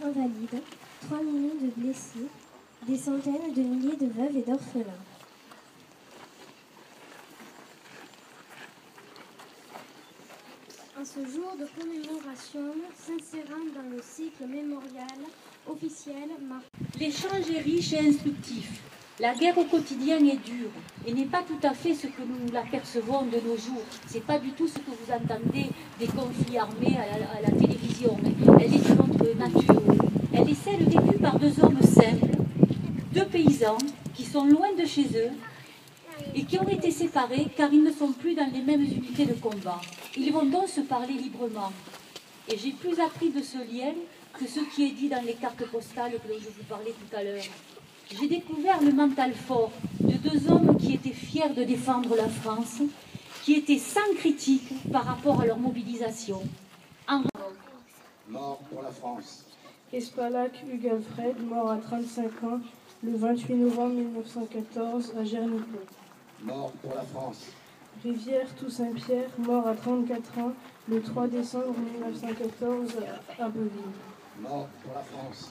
Invalides, 3 millions de blessés, des centaines de milliers de veuves et d'orphelins. En ce jour de commémoration, s'insérant dans le cycle mémorial officiel marqué. L'échange est riche et instructif. La guerre au quotidien est dure et n'est pas tout à fait ce que nous l'apercevons de nos jours. Ce n'est pas du tout ce que vous entendez des conflits armés à la télévision. Elle est de notre nature. Elle est celle vécue par deux hommes simples, deux paysans qui sont loin de chez eux et qui ont été séparés car ils ne sont plus dans les mêmes unités de combat. Ils vont donc se parler librement. Et j'ai plus appris de ce lien que ce qui est dit dans les cartes postales dont je vous parlais tout à l'heure. J'ai découvert le mental fort de deux hommes qui étaient fiers de défendre la France, qui étaient sans critique par rapport à leur mobilisation. Mort pour la France. Espalac Hugues Alfred, mort à 35 ans, le 28 novembre 1914 à Gernico. Mort pour la France. Rivière Toussaint-Pierre, mort à 34 ans, le 3 décembre 1914 à Beuville. Mort pour la France.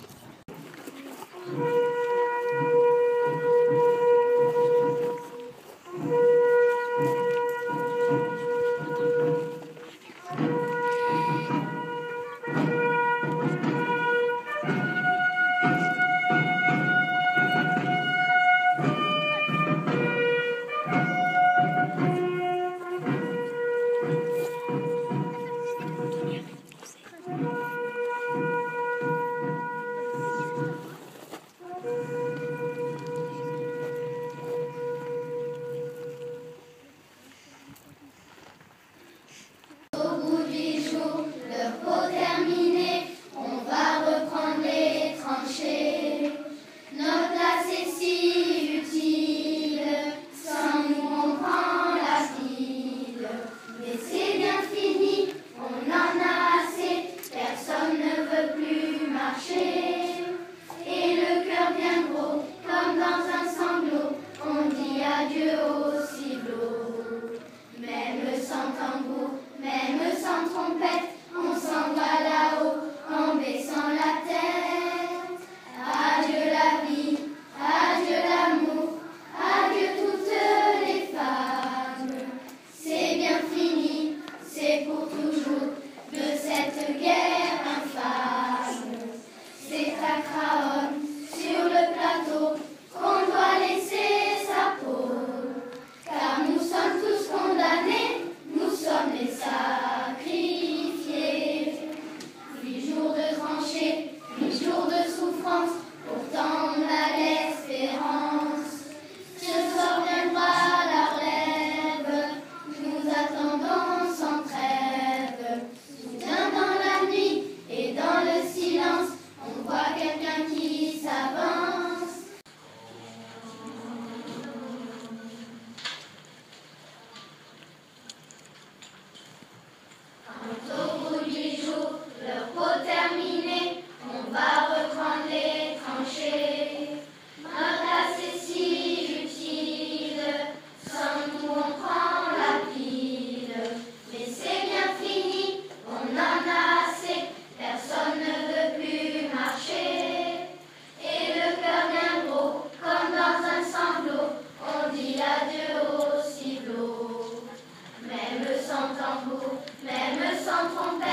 Même sans trompette.